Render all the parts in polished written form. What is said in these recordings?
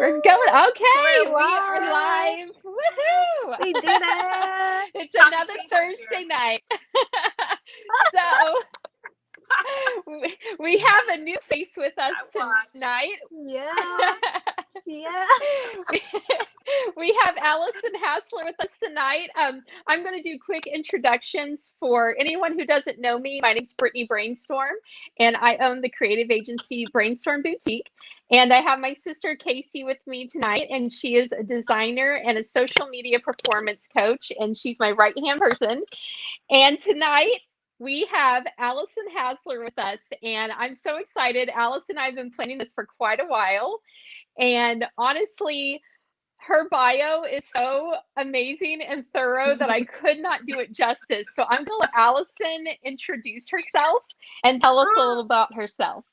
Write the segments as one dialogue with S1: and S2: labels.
S1: We're going. Okay,
S2: We're
S1: we are live. Woohoo!
S2: We did it.
S1: It's another Thursday night. So we have a new face with us tonight.
S2: Yeah. Yeah.
S1: We have Allison Hasler with us tonight. I'm going to do quick introductions for anyone who doesn't know me. My name's Brittany Brainstorm, and I own the creative agency Brainstorm Boutique. And I have my sister Casey with me tonight, and she is a designer and a social media performance coach, and she's my right-hand person. And tonight we have Allison Hasler with us, and I'm so excited. Allison and I have been planning this for quite a while, and honestly, her bio is so amazing and thorough that I could not do it justice. So I'm going to let Allison introduce herself and tell us a little about herself.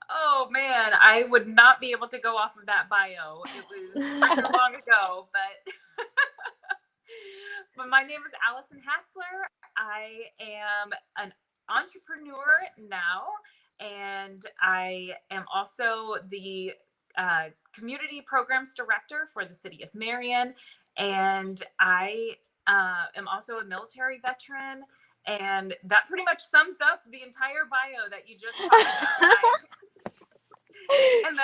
S3: Oh man, I would not be able to go off of that bio. It was so long ago, but my name is Allison Hasler. I am an entrepreneur now, and I am also the community programs director for the City of Marion, and I am also a military veteran, and that pretty much sums up the entire bio that you just talked about.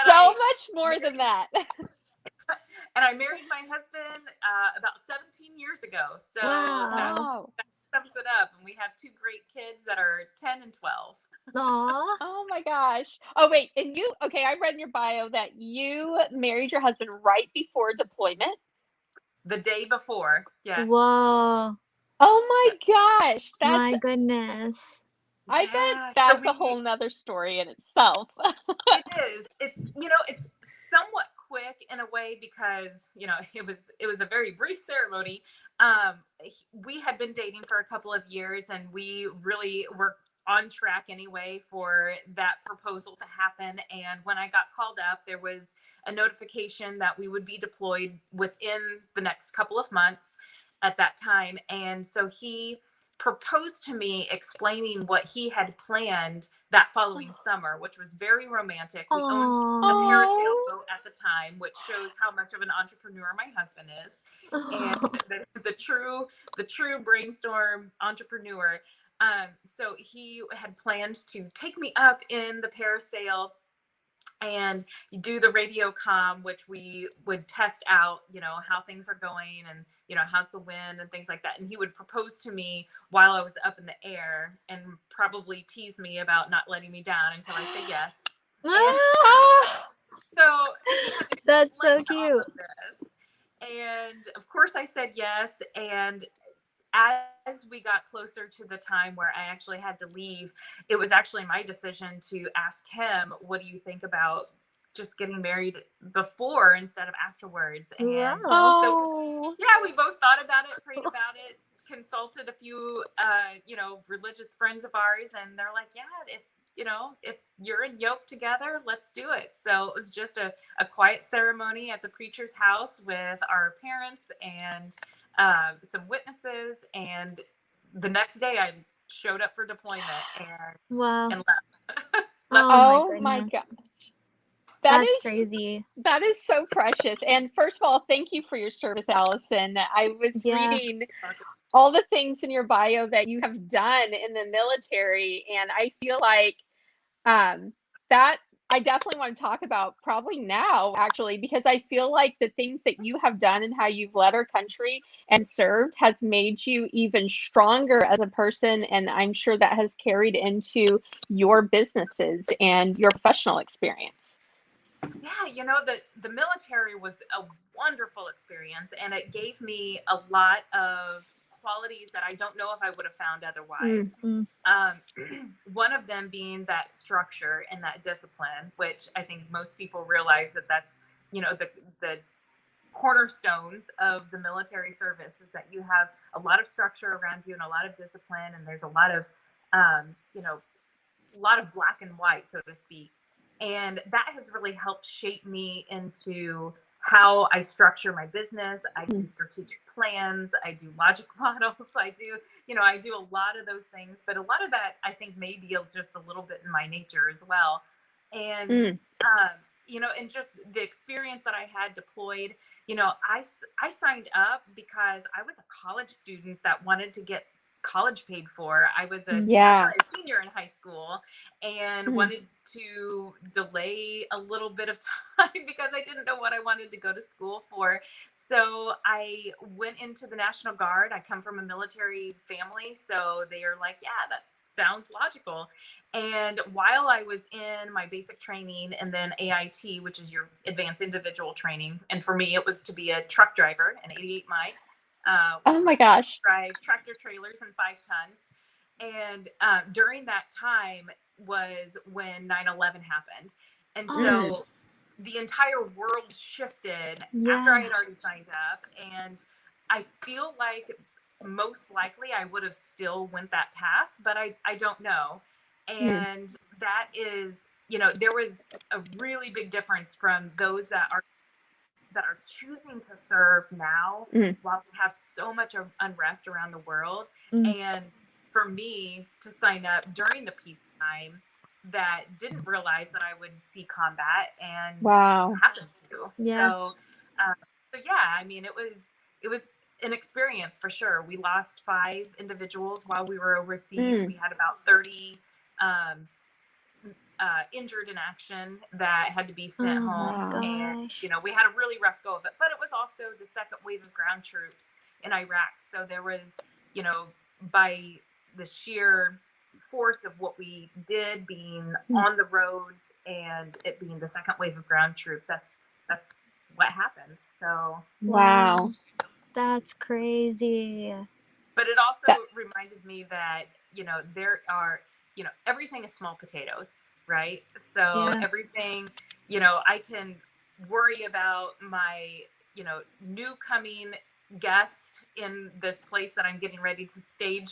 S1: So much more than that.
S3: And I married my husband about 17 years ago. So
S2: Wow.
S3: that sums it up. And we have two great kids that are 10 and 12.
S2: Aw.
S1: Oh my gosh. Oh, wait. And I read in your bio that you married your husband right before deployment.
S3: The day before. Yes.
S2: Whoa.
S1: Oh my gosh.
S2: My goodness.
S1: I bet that's a whole nother story in itself.
S3: It is. It's somewhat quick in a way because, it was a very brief ceremony. We had been dating for a couple of years, and we really were on track anyway for that proposal to happen. And when I got called up, there was a notification that we would be deployed within the next couple of months at that time. And so he proposed to me explaining what he had planned that following summer, which was very romantic. We owned a parasail boat at the time, which shows how much of an entrepreneur my husband is, and the true Brainstorm entrepreneur. So he had planned to take me up in the parasail and do the radio comm, which we would test out, how things are going and, how's the wind and things like that. And he would propose to me while I was up in the air and probably tease me about not letting me down until I say yes. So
S2: that's so cute.
S3: And of course I said yes. And as we got closer to the time where I actually had to leave, it was actually my decision to ask him, what do you think about just getting married before instead of afterwards? And so, we both thought about it, prayed about it, consulted a few, religious friends of ours, and they're like, if you're in yoke together, let's do it. So it was just a quiet ceremony at the preacher's house with our parents and some witnesses, and the next day I showed up for deployment and left.
S1: Oh my God.
S2: That's crazy.
S1: That is so precious. And first of all, thank you for your service, Allison. I was reading all the things in your bio that you have done in the military, and I feel like that I definitely want to talk about probably now, actually, because I feel like the things that you have done and how you've led our country and served has made you even stronger as a person. And I'm sure that has carried into your businesses and your professional experience.
S3: Yeah, the military was a wonderful experience, and it gave me a lot of qualities that I don't know if I would have found otherwise. One of them being that structure and that discipline, which I think most people realize that's, the cornerstones of the military service, is that you have a lot of structure around you and a lot of discipline, and there's a lot of, black and white, so to speak. And that has really helped shape me into how I structure my business. I do strategic plans. I do logic models. I do a lot of those things, but a lot of that I think may be just a little bit in my nature as well. And you know, and just the experience that I had deployed, you know, I signed up because I was a college student that wanted to get college paid for. I was a
S1: Yeah.
S3: senior in high school and
S1: Mm.
S3: wanted to delay a little bit of time because I didn't know what I wanted to go to school for. So I went into the National Guard. I come from a military family, so they are like, yeah, that sounds logical. And while I was in my basic training and then AIT, which is your advanced individual training, and for me, it was to be a truck driver, an 88 mic,
S1: Oh my gosh.
S3: drive tractor trailers and 5 tons. And during that time was when 9/11 happened. And so the entire world shifted after I had already signed up. And I feel like most likely I would have still went that path, but I don't know. And that is, you know, there was a really big difference from those that are choosing to serve now while we have so much unrest around the world. And for me to sign up during the peacetime that didn't realize that I would see combat and happened to. So yeah, I mean, it was an experience for sure. We lost 5 individuals while we were overseas. We had about 30 injured in action that had to be sent home. And, you know, we had a really rough go of it, but it was also the second wave of ground troops in Iraq. So there was, you know, by the sheer force of what we did being on the roads and it being the second wave of ground troops, that's what happens. So
S2: wow, that's crazy.
S3: But it also reminded me that, you know, there are, you know, everything is small potatoes, right? So everything, you know, I can worry about my, you know, new coming guest in this place that I'm getting ready to stage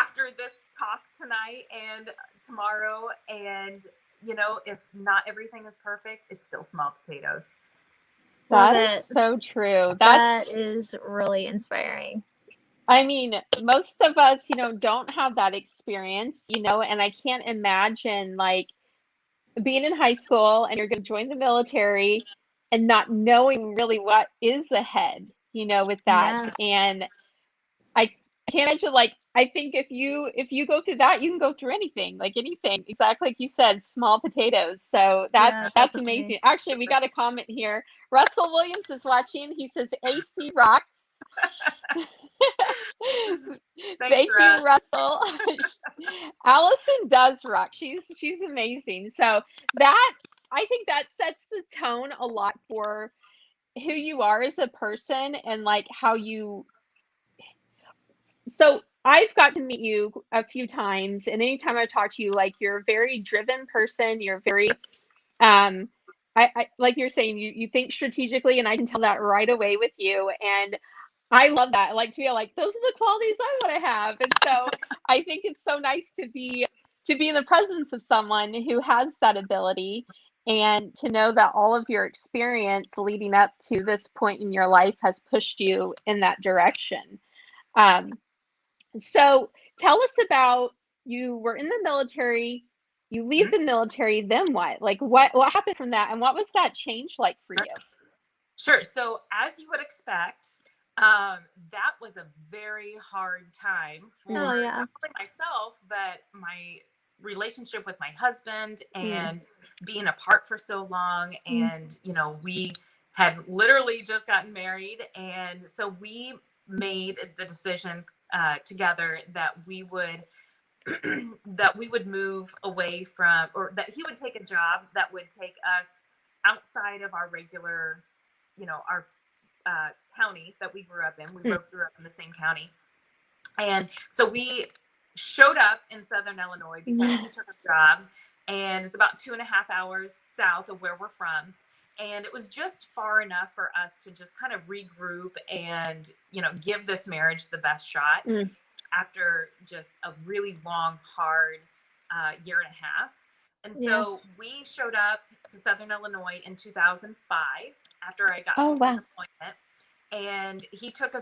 S3: after this talk tonight and tomorrow. And, you know, if not everything is perfect, it's still small potatoes.
S1: That is so true.
S2: That is really inspiring.
S1: I mean, most of us, you know, don't have that experience, you know, and I can't imagine like being in high school and you're going to join the military and not knowing really what is ahead, you know, with that. And I can't imagine, like, I think if you go through that, you can go through anything, exactly like you said, small potatoes. So that's amazing. Actually, we got a comment here. Russell Williams is watching. He says AC rocks. Thank you, Russell. Allison does rock. She's amazing. So that, I think that sets the tone a lot for who you are as a person and like how you. So I've got to meet you a few times, and anytime I talk to you, like you're a very driven person. You're very I like you're saying, you think strategically, and I can tell that right away with you. And I love that. I like to be like, those are the qualities I want to have. And so I think it's so nice to be in the presence of someone who has that ability, and to know that all of your experience leading up to this point in your life has pushed you in that direction. So tell us about, you were in the military, you leave the military, then what? Like what happened from that, and what was that change like for you?
S3: Sure. So as you would expect, that was a very hard time for not only myself, but my relationship with my husband, and being apart for so long. And, you know, we had literally just gotten married. And so we made the decision together that we would move away from, or that he would take a job that would take us outside of our regular, you know, our county that we grew up in. We both grew up in the same county. And so we showed up in Southern Illinois because he took a job, and it's about 2.5 hours south of where we're from. And it was just far enough for us to just kind of regroup and, you know, give this marriage the best shot after just a really long, hard 1.5 years. And so we showed up to Southern Illinois in 2005 after I got home from deployment. And he took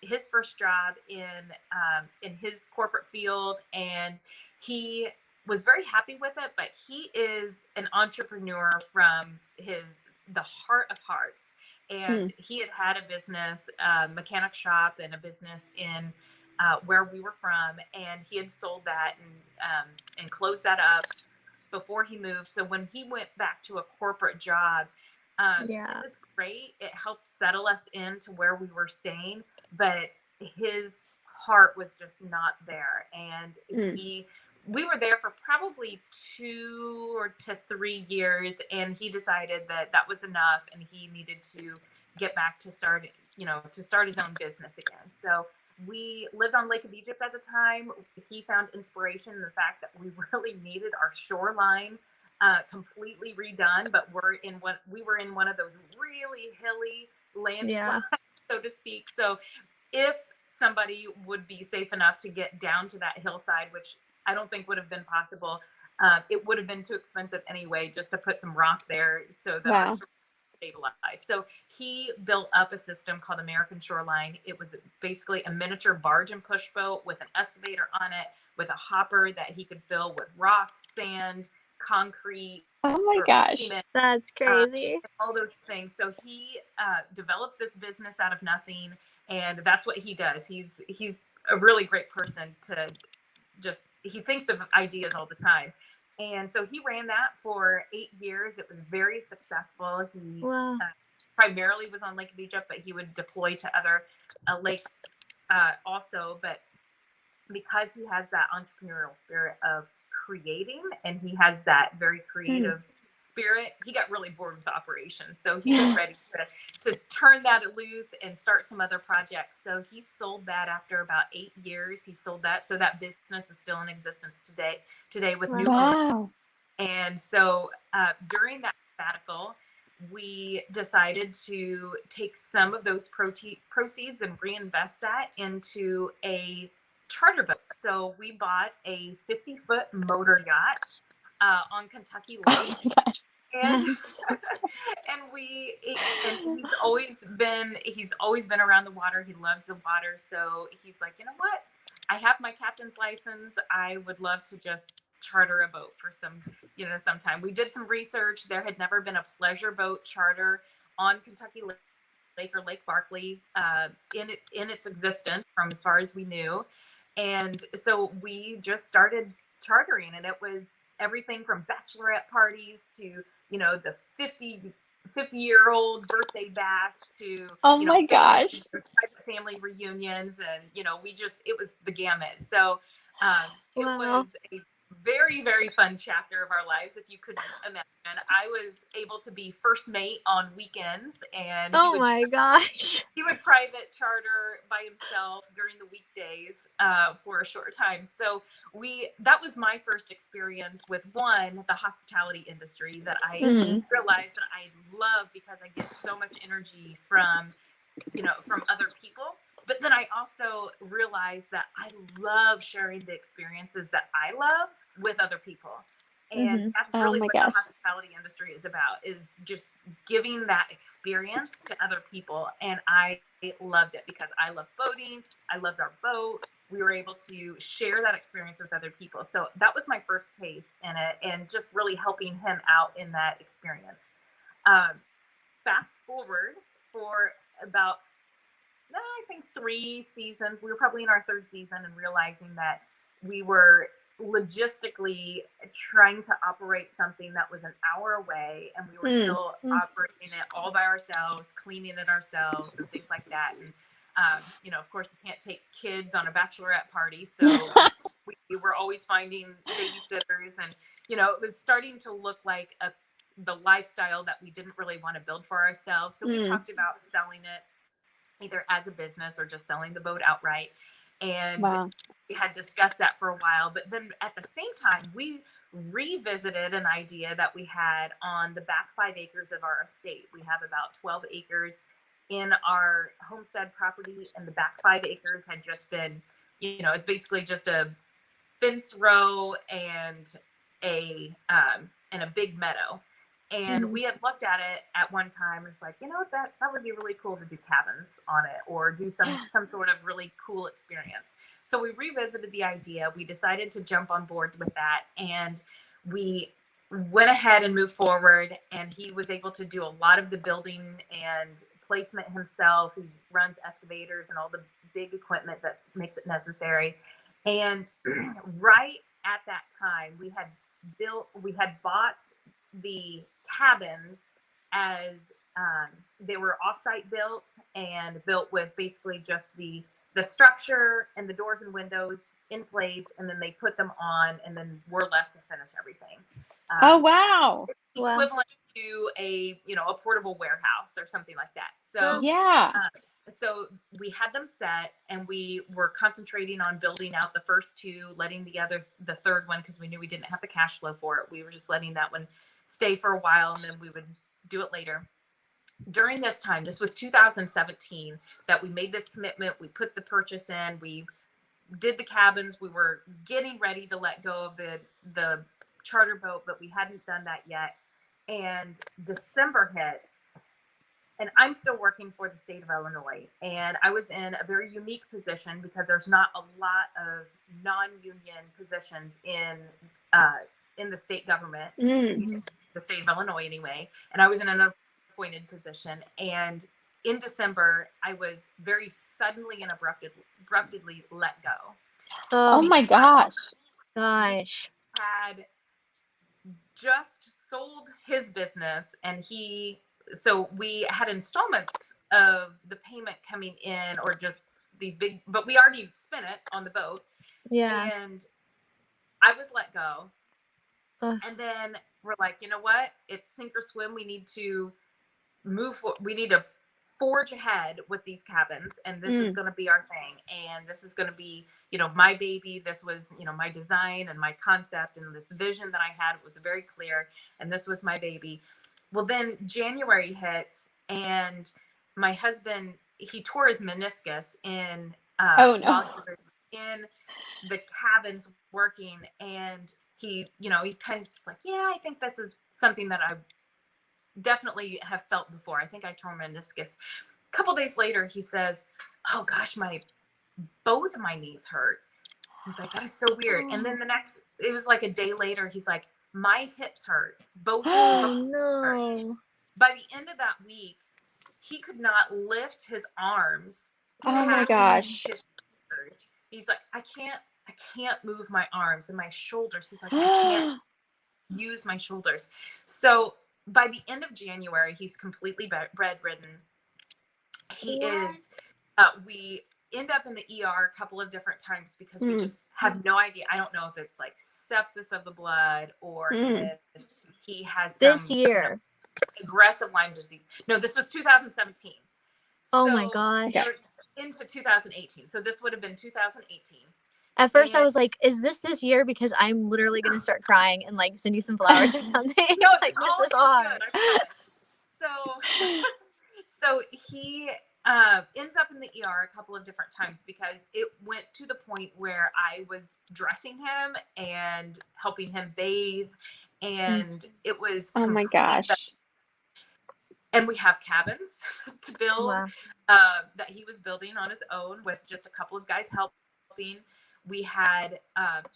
S3: his first job in his corporate field, and he was very happy with it, but he is an entrepreneur from the heart of hearts. And he had a business, mechanic shop, and a business in where we were from, and he had sold that and closed that up before he moved. So when he went back to a corporate job, it was great. It helped settle us into where we were staying, but his heart was just not there. And we were there for probably 2 to 3 years, and he decided that that was enough, and he needed to get back to start his own business again. So we lived on Lake of Egypt at the time. He found inspiration in the fact that we really needed our shoreline completely redone, but we were in one of those really hilly landslides, so to speak. So if somebody would be safe enough to get down to that hillside, which I don't think would have been possible, it would have been too expensive anyway, just to put some rock there so that our shoreline stabilized. So he built up a system called American Shoreline. It was basically a miniature barge and push boat with an excavator on it, with a hopper that he could fill with rock, sand, concrete.
S1: Oh my gosh,
S3: cement,
S2: that's crazy.
S3: all those things. So he developed this business out of nothing, and that's what he does. He's a really great person to he thinks of ideas all the time. And so he ran that for 8 years. It was very successful. He primarily was on Lake of Egypt, but he would deploy to other lakes also. But because he has that entrepreneurial spirit of creating, and he has that very creative spirit, he got really bored with the operations. So he was ready to turn that loose and start some other projects. So he sold that after about 8 years. He sold that. So that business is still in existence today with new owners. And so during that sabbatical, we decided to take some of those proceeds and reinvest that into a charter boat. So we bought a 50-foot motor yacht on Kentucky Lake. And he's always been around the water. He loves the water. So he's like, you know what? I have my captain's license. I would love to just charter a boat for some time. We did some research. There had never been a pleasure boat charter on Kentucky Lake or Lake Barkley in its existence from as far as we knew. And so we just started chartering, and it was everything from bachelorette parties to, the 50-year-old birthday bash to,
S1: my gosh,
S3: family reunions. And, it was the gamut. So it was a very, very fun chapter of our lives, if you could imagine. I was able to be first mate on weekends, and he would private charter by himself during the weekdays for a short time. So that was my first experience with the hospitality industry that I realized that I love, because I get so much energy from other people. But then I also realized that I love sharing the experiences that I love with other people. And that's really what the hospitality industry is about, is just giving that experience to other people. And I loved it because I love boating. I loved our boat. We were able to share that experience with other people. So that was my first taste in it, and just really helping him out in that experience. Fast forward for about, I think 3 seasons. We were probably in our 3rd season, and realizing that we were logistically trying to operate something that was an hour away, and we were still operating it all by ourselves, cleaning it ourselves, and things like that. And of course, you can't take kids on a bachelorette party, so we were always finding babysitters, and it was starting to look like the lifestyle that we didn't really want to build for ourselves. So we talked about selling it either as a business or just selling the boat outright. And we had discussed that for a while, but then at the same time, we revisited an idea that we had on the back 5 acres of our estate. We have about 12 acres in our homestead property, and the back 5 acres had just been, it's basically just a fence row and a big meadow. And we had looked at it at one time and it's like, you know, that would be really cool to do cabins on it or do some sort of really cool experience. So we revisited the idea. We decided to jump on board with that, and we went ahead and moved forward, and he was able to do a lot of the building and placement himself. He runs excavators and all the big equipment that makes it necessary. And right at that time, we had bought the cabins as they were offsite built and built with basically just the structure and the doors and windows in place, and then they put them on, and then we're left to finish everything.
S1: Oh, wow.
S3: Equivalent to a portable warehouse or something like that. So
S1: yeah.
S3: So we had them set, and we were concentrating on building out the first two, letting the third one, because we knew we didn't have the cash flow for it. We were just letting that one stay for a while, and then we would do it later. During this time, this was 2017, that we made this commitment. We put the purchase in. We did the cabins. We were getting ready to let go of the charter boat, but we hadn't done that yet. And December hits, and I'm still working for the state of Illinois. And I was in a very unique position because there's not a lot of non-union positions in the state government, the state of Illinois anyway. And I was in an appointed position. And in December, I was very suddenly and abruptly let go.
S1: Oh my gosh.
S3: Had just sold his business, and so we had installments of the payment coming in, or just these big, but we already spent it on the boat.
S2: Yeah.
S3: And I was let go. And then we're like, you know what? It's sink or swim. We need to we need to forge ahead with these cabins, and this is going to be our thing. And this is going to be, my baby. This was, my design and my concept, and this vision that I had was very clear. And this was my baby. Well, then January hits, and my husband, he tore his meniscus while he was in the cabins working. And he kind of just like, yeah, I think this is something that I definitely have felt before. I think I tore my meniscus. A couple days later, he says, oh gosh, both of my knees hurt. He's like, that is so weird. And then it was like a day later, he's like, my hips hurt. Both hurt. By the end of that week, he could not lift his arms.
S1: Oh my gosh.
S3: He's like, I can't move my arms and my shoulders. He's like, I can't use my shoulders. So by the end of January, he's completely bedridden. He is, we end up in the ER a couple of different times because we just have no idea. I don't know if it's like sepsis of the blood or if he has
S2: this year
S3: aggressive Lyme disease. No, this was 2017.
S2: Oh my gosh.
S3: Into 2018. So this would have been 2018.
S2: At first I was like, is this year? Because I'm literally going to start crying and like send you some flowers or something.
S3: No,
S2: like, this is hard.
S3: So he ends up in the ER a couple of different times because it went to the point where I was dressing him and helping him bathe. And it was,
S1: oh my gosh.
S3: And we have cabins to build.
S2: Wow.
S3: That he was building on his own with just a couple of guys helping. We had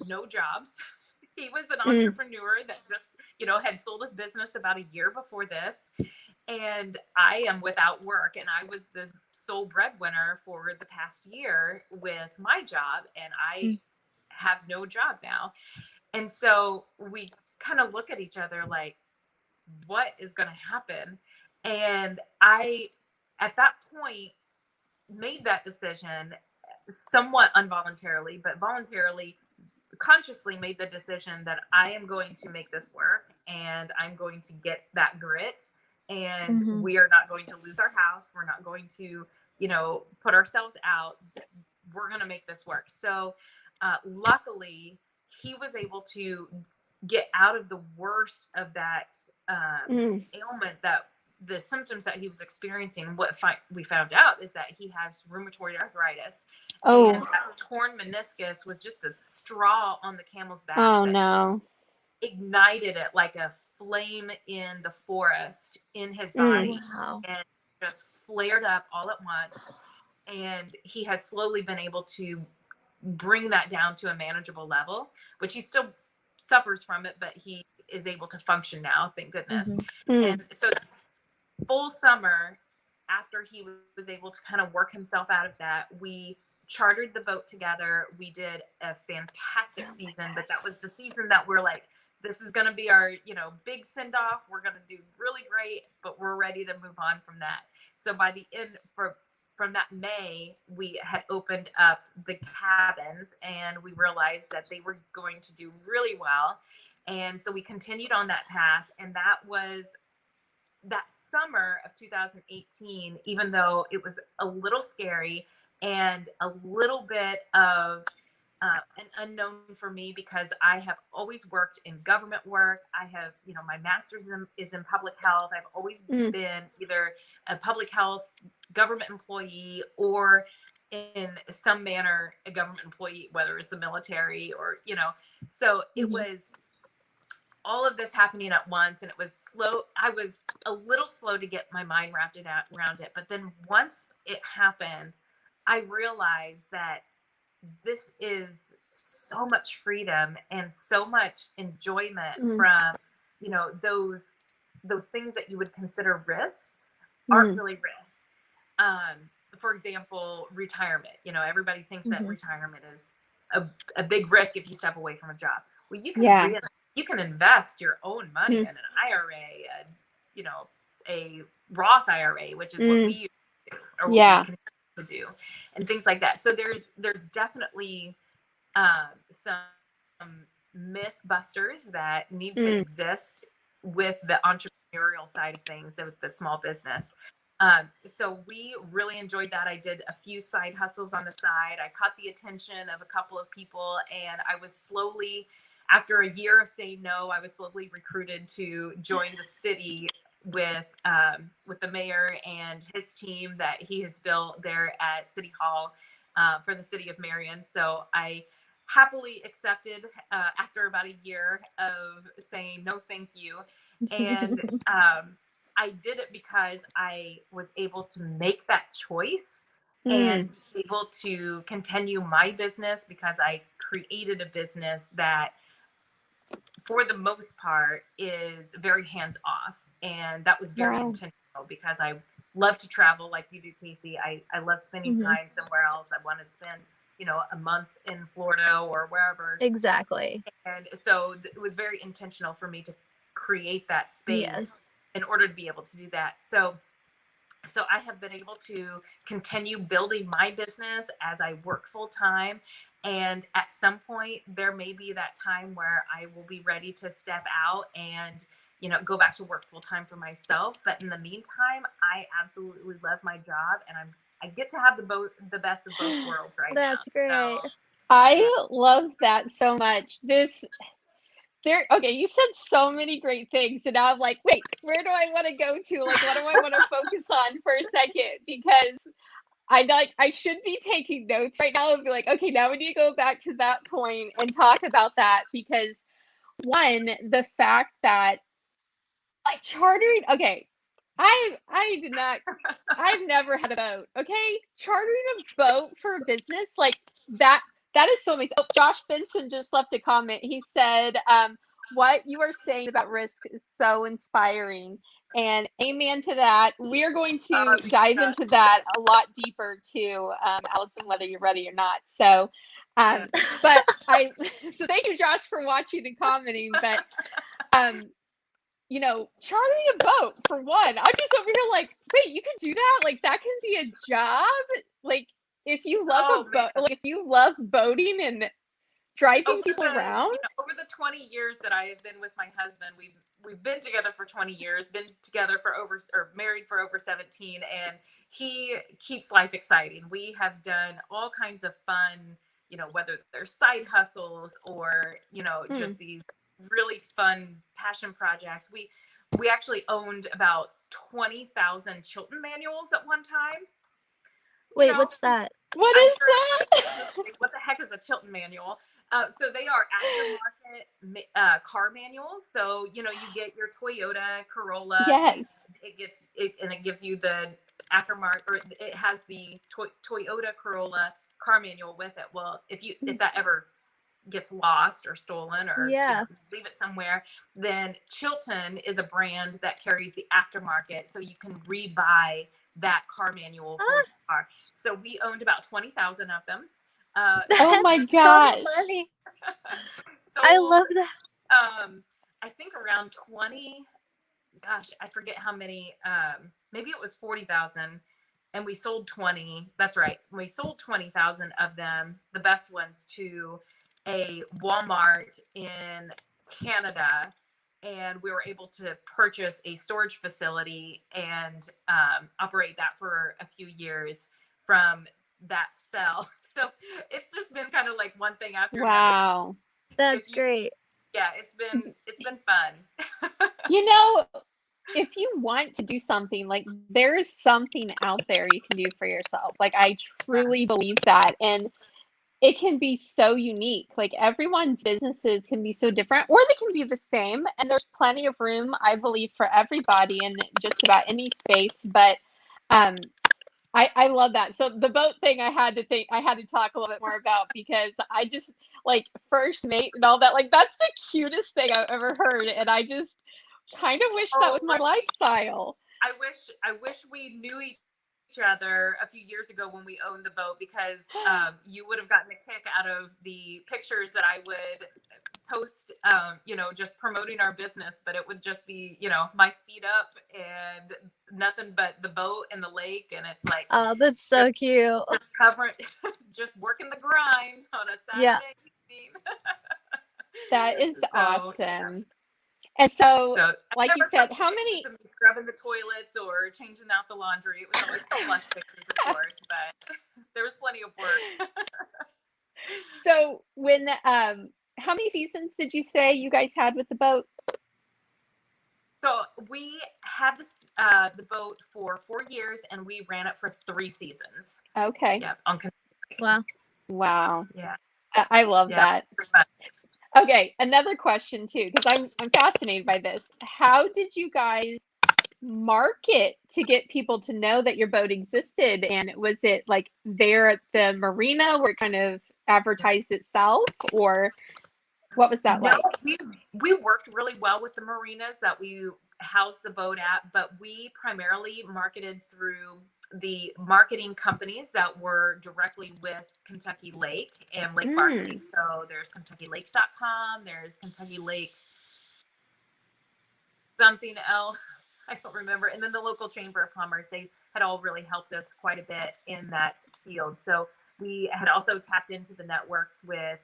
S3: no jobs. He was an entrepreneur that just, had sold his business about a year before this. And I am without work. And I was the sole breadwinner for the past year with my job. And I have no job now. And so we kind of look at each other like, what is going to happen? And I, at that point, made that decision somewhat involuntarily, but voluntarily, consciously made the decision that I am going to make this work, and I'm going to get that grit, and we are not going to lose our house. We're not going to, put ourselves out. We're going to make this work. So luckily, he was able to get out of the worst of that ailment, that the symptoms that he was experiencing. What we found out is that he has rheumatoid arthritis. And that torn meniscus was just a straw on the camel's back.
S1: Oh no.
S3: ignited it like a flame in the forest in his body.
S2: Wow.
S3: And just flared up all at once. And he has slowly been able to bring that down to a manageable level, which he still suffers from it, but he is able to function now, thank goodness. And so full summer, after he was able to kind of work himself out of that, we chartered the boat together. We did a fantastic season, but that was the season that we're like, this is going to be our, you know, big send off. We're going to do really great, but we're ready to move on from that. So by the end, from that May, we had opened up the cabins and we realized that they were going to do really well. And so we continued on that path. And that was that summer of 2018, even though it was a little scary and a little bit of an unknown for me, because I have always worked in government work. I have, you know, my master's is in public health. I've always been either a public health government employee or in some manner a government employee, whether it's the military or, you know, so it was all of this happening at once, and it was slow. I was a little slow to get my mind wrapped around it. But then once it happened, I realized that this is so much freedom and so much enjoyment from, you know, those things that you would consider risks aren't really risks. For example, retirement. You know, everybody thinks that retirement is a big risk if you step away from a job. Well, you can you can invest your own money in an IRA, you know, a Roth IRA, which is what we do, or what we continue to do, and things like that. So there's definitely some Mythbusters that need to exist with the entrepreneurial side of things, with the small business. So we really enjoyed that. I did a few side hustles on the side. I caught the attention of a couple of people, and I was slowly, after a year of saying no, I was slowly recruited to join the city with the mayor and his team that he has built there at City Hall for the City of Marion. So I happily accepted after about a year of saying no, thank you. And I did it because I was able to make that choice and be able to continue my business, because I created a business that, for the most part, is very hands off. And that was very intentional, because I love to travel like you do, Casey. I love spending time somewhere else. I want to spend, you know, a month in Florida or wherever.
S2: Exactly.
S3: And so it was very intentional for me to create that space in order to be able to do that. So I have been able to continue building my business as I work full time. And at some point, there may be that time where I will be ready to step out and, you know, go back to work full time for myself. But in the meantime, I absolutely love my job, and I get to have the best of both worlds right now.
S2: That's great.
S3: So,
S1: I love that so much. Okay, you said so many great things, and now I'm like, wait, where do I want to go to? Like, what do I want to focus on for a second? Because I should be taking notes right now and be like, okay, now we need to go back to that point and talk about that. Because one, the fact that, like, chartering, okay, I've never had a boat. Okay, chartering a boat for a business like that is so amazing. Oh, Josh Benson just left a comment. He said, what you are saying about risk is so inspiring, and amen to that. We are going to dive into that a lot deeper too, Allison, whether you're ready or not. So, but so thank you, Josh, for watching and commenting. But, you know, chartering a boat, for one, I'm just over here like, wait, you can do that? Like, that can be a job? Like, if you love if you love boating and driving people around?
S3: You know, over the 20 years that I have been with my husband, we've been together for 20 years, been together for married for over 17, and he keeps life exciting. We have done all kinds of fun, you know, whether they're side hustles or, you know, just these really fun passion projects. We actually owned about 20,000 Chilton manuals at one time.
S2: Wait, what's that?
S1: What is that?
S3: What the heck is a Chilton manual? So they are aftermarket car manuals. So, you get your Toyota Corolla.
S1: Yes.
S3: It gives you the aftermarket, or it has the Toyota Corolla car manual with it. Well, if that ever gets lost or stolen, or leave it somewhere, then Chilton is a brand that carries the aftermarket, so you can rebuy that car manual for your car. So we owned about 20,000 of them.
S1: Oh my
S2: That's
S1: gosh.
S2: so funny.
S3: So
S2: I love that.
S3: I think around 20, gosh, I forget how many, maybe it was 40,000, and we sold 20. That's right. We sold 20,000 of them, the best ones, to a Walmart in Canada. And we were able to purchase a storage facility and operate that for a few years from that sell. So it's just been kind of like one thing after another.
S1: Wow.
S2: That's great.
S3: Yeah, it's been fun.
S1: If you want to do something, like there's something out there you can do for yourself. Like I truly believe that. And it can be so unique. Like everyone's businesses can be so different, or they can be the same. And there's plenty of room, I believe, for everybody in just about any space. But I love that. So the boat thing, I had to talk a little bit more about, because I just like first mate and all that. Like that's the cutest thing I've ever heard. And I just kind of wish that was my lifestyle.
S3: I wish we knew each other a few years ago when we owned the boat, because you would have gotten a kick out of the pictures that I would post, just promoting our business. But it would just be, my feet up and nothing but the boat and the lake. And it's like,
S2: oh, that's so cute.
S3: Just covering, just working the grind on a Saturday evening.
S1: That is awesome. And so like you said, how many
S3: scrubbing the toilets or changing out the laundry? It was always the flush pictures, of course, but there was plenty of work.
S1: So when how many seasons did you say you guys had with the boat?
S3: So we had this the boat for 4 years, and we ran it for 3 seasons.
S1: Okay.
S3: Yeah.
S1: Wow.
S3: Yeah.
S1: I love that. Okay, another question too, because I'm fascinated by this. How did you guys market to get people to know that your boat existed? And was it like there at the marina where it kind of advertised itself, or what was that like?
S3: We worked really well with the marinas that we housed the boat at, but we primarily marketed through the marketing companies that were directly with Kentucky Lake and Lake Barkley. So there's KentuckyLakes.com, there's Kentucky Lake something else, I don't remember. And then the local Chamber of Commerce, they had all really helped us quite a bit in that field. So we had also tapped into the networks with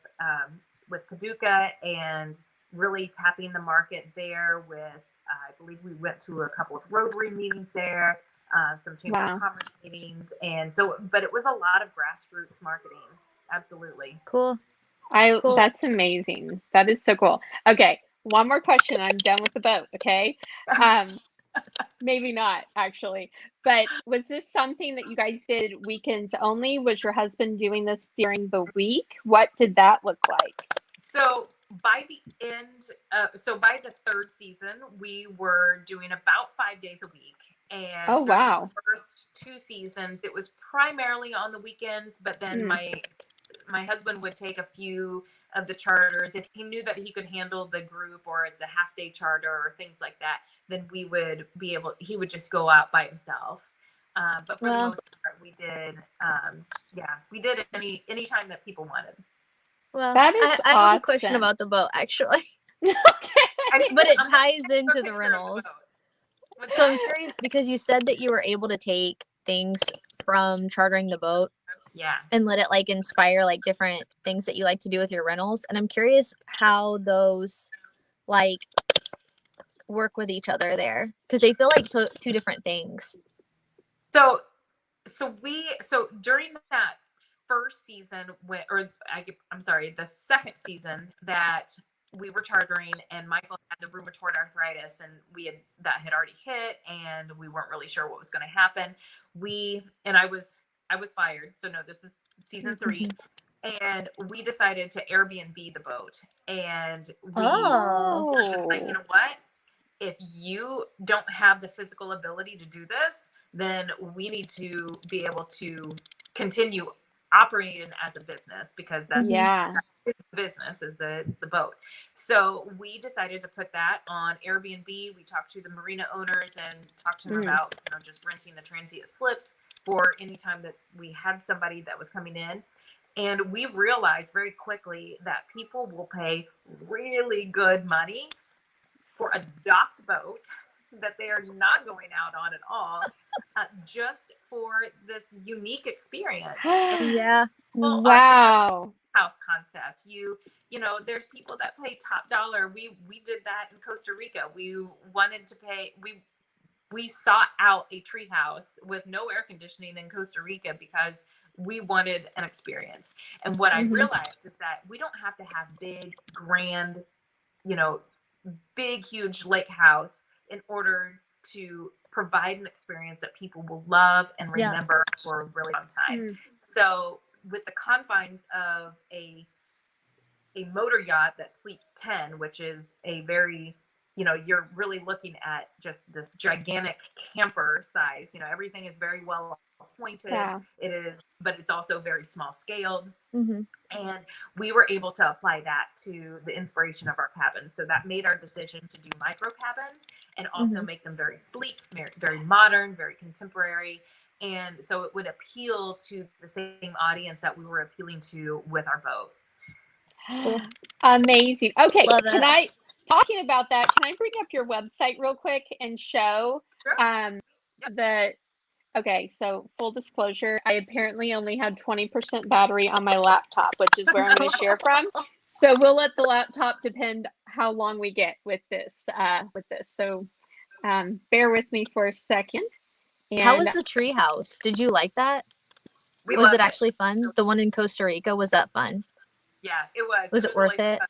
S3: Paducah and really tapping the market there with, I believe we went to a couple of Rotary meetings there, some Chamber of Commerce meetings. And so, but it was a lot of grassroots marketing. Absolutely.
S2: Cool.
S1: That's amazing. That is so cool. Okay. One more question. I'm done with the boat. Okay. Maybe not actually, but was this something that you guys did weekends only? Was your husband doing this during the week? What did that look like?
S3: So by the end, by the 3rd season, we were doing about 5 days a week. And the first 2 seasons, it was primarily on the weekends, but then my husband would take a few of the charters. If he knew that he could handle the group, or it's a half-day charter or things like that, then he would just go out by himself. But for the most part, we did it any time that people wanted.
S2: Well,
S1: that is
S2: I have a question about the boat, actually.
S1: Okay.
S2: But it ties into the rentals. So I'm curious, because you said that you were able to take things from chartering the boat, and let it like inspire like different things that you like to do with your rentals. And I'm curious how those like work with each other there, because they feel like two different things.
S3: So during that first season, the second season that we were chartering, and Michael had the rheumatoid arthritis, and that had already hit, and we weren't really sure what was going to happen. I was fired. So no, this is season 3. and we decided to Airbnb the boat. And we were just like, you know what? If you don't have the physical ability to do this, then we need to be able to continue operating as a business, because that's the business is the boat. So we decided to put that on Airbnb. We talked to the marina owners and talked to them about, you know, just renting the transient slip for any time that we had somebody that was coming in. And we realized very quickly that people will pay really good money for a docked boat that they are not going out on at all, just for this unique experience.
S2: Yeah.
S1: Wow.
S3: House concept. You know, there's people that pay top dollar. We did that in Costa Rica. We wanted to pay. We sought out a tree house with no air conditioning in Costa Rica because we wanted an experience. And what I realized is that we don't have to have big, grand, you know, big, huge lake house in order to provide an experience that people will love and remember for a really long time. So with the confines of a motor yacht that sleeps 10, which is a very, you know, you're really looking at just this gigantic camper size. You know, everything is very well appointed. It is, but it's also very small scaled. And we were able to apply that to the inspiration of our cabins. So that made our decision to do micro cabins and also make them very sleek, very modern, very contemporary. And so it would appeal to the same audience that we were appealing to with our boat.
S2: Cool.
S1: Amazing. Okay.
S2: Love it.
S1: Talking about that, can I bring up your website real quick and show okay, so full disclosure, I apparently only had 20% battery on my laptop, which is where I'm going to share from. So we'll let the laptop depend how long we get with this. So bear with me for a second. And
S2: how was the tree house? Did you like that? Was it actually fun? The one in Costa Rica, was that fun?
S3: Yeah, it was.
S2: Was it worth it?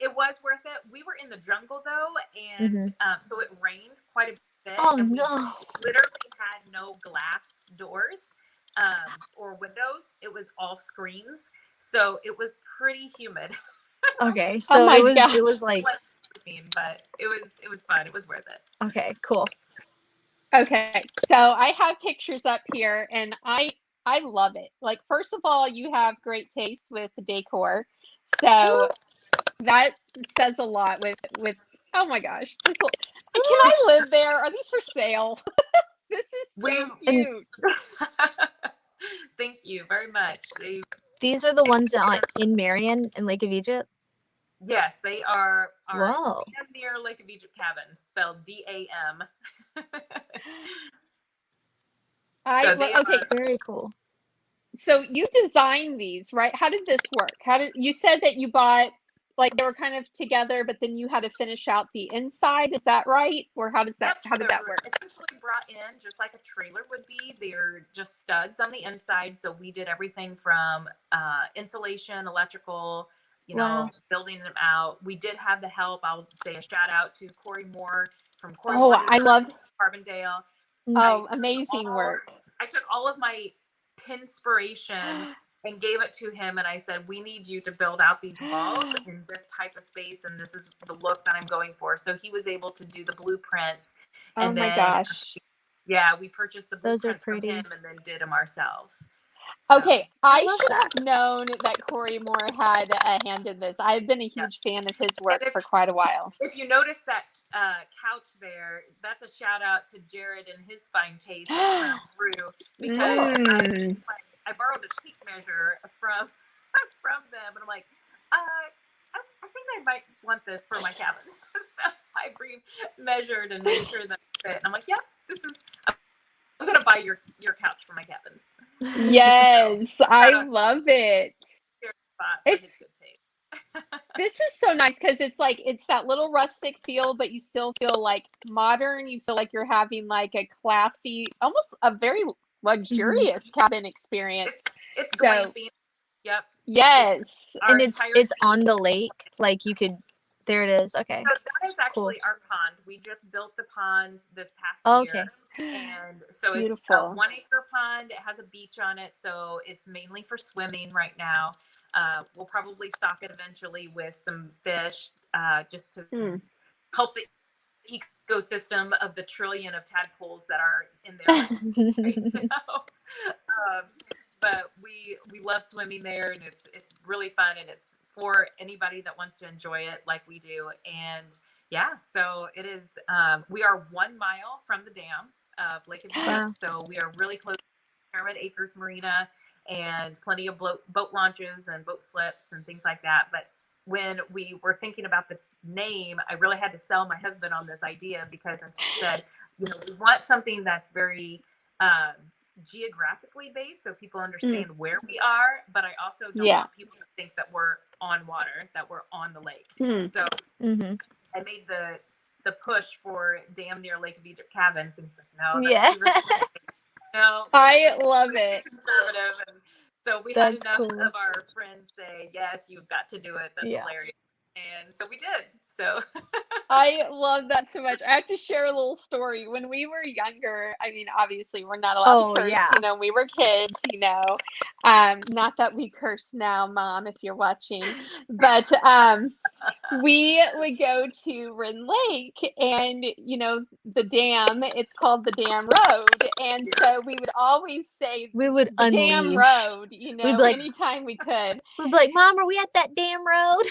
S3: It was worth it. We were in the jungle though, and so it rained quite a bit.
S2: Oh,
S3: and
S2: no.
S3: We literally had no glass doors or windows. It was all screens, so it was pretty humid.
S2: Okay, so it was like,
S3: but it was fun. It was worth it.
S2: Okay, cool.
S1: Okay, so I have pictures up here, and I love it. Like, first of all, you have great taste with the decor, so that says a lot. With oh my gosh, can I live there? Are these for sale? This is so cute.
S3: Thank you very much.
S2: These are the ones in Marion in Lake of Egypt?
S3: Yes, they are
S2: Wow.
S3: near Lake of Egypt cabins, spelled DAM.
S1: Okay,
S2: very cool.
S1: So you designed these, right? How did this work? You said that you bought, like, they were kind of together, but then you had to finish out the inside. Is that right? Or how did that work?
S3: Essentially brought in just like a trailer would be. They're just studs on the inside. So we did everything from insulation, electrical, you know, building them out. We did have the help. I'll say a shout out to Corey Moore from Corey Moore
S1: I love
S3: Carbondale.
S1: Amazing work.
S3: I took all of my pinspiration and gave it to him, and I said, we need you to build out these walls in this type of space, and this is the look that I'm going for. So he was able to do the blueprints. And
S1: my gosh.
S3: Yeah, we purchased the blueprints from him and then did them ourselves. So,
S1: okay, I should have known that Corey Moore had a hand in this. I've been a huge fan of his work for quite a while.
S3: If you notice that couch there, that's a shout out to Jared and his fine taste through, because I borrowed a tape measure from them, and I'm like, I think I might want this for my cabins. So I measured and made sure that it fit. And I'm like, yeah, I'm gonna buy your couch for my cabins.
S1: Yes, so, I love it. This is so nice because it's that little rustic feel, but you still feel like modern. You feel like you're having like a classy, almost a very luxurious cabin experience.
S3: It's glamping. Yep.
S1: Yes.
S2: And it's on the lake. Like There it is. Okay.
S3: So that is actually
S2: Cool.
S3: our pond. We just built the pond this past
S2: Okay.
S3: year. And so it's a
S1: Beautiful.
S3: 1 acre pond. It has a beach on it. So it's mainly for swimming right now. We'll probably stock it eventually with some fish, just to help the ecosystem of the trillion of tadpoles that are in there right now. But we love swimming there, and it's really fun, and it's for anybody that wants to enjoy it like we do. And yeah, so it is. We are 1 mile from the dam of Lake of Egypt,
S2: Wow.
S3: so we are really close to Pyramid Acres Marina, and plenty of boat launches and boat slips and things like that. But when we were thinking about the name, I really had to sell my husband on this idea, because I said, we want something that's very geographically based, so people understand where we are, but I also don't want people to think that we're on water, that we're on the lake. So I made the push for damn near Lake of Egypt cabins, and said, no, that's too risky. No,
S1: I love it.
S3: Conservative. And so we had enough of our friends say, yes, you've got to do it. That's hilarious. And so we did. So
S1: I love that so much. I have to share a little story. When we were younger, I mean, obviously we're not allowed to curse, we were kids, not that we curse now, Mom, if you're watching, but we would go to Rin Lake, and the dam, it's called the Dam Road, and so we would always say
S2: we would
S1: the
S2: unleash.
S1: Dam Road,
S2: we'd be like,
S1: anytime we could.
S2: We'd be like, Mom, are we at that damn road?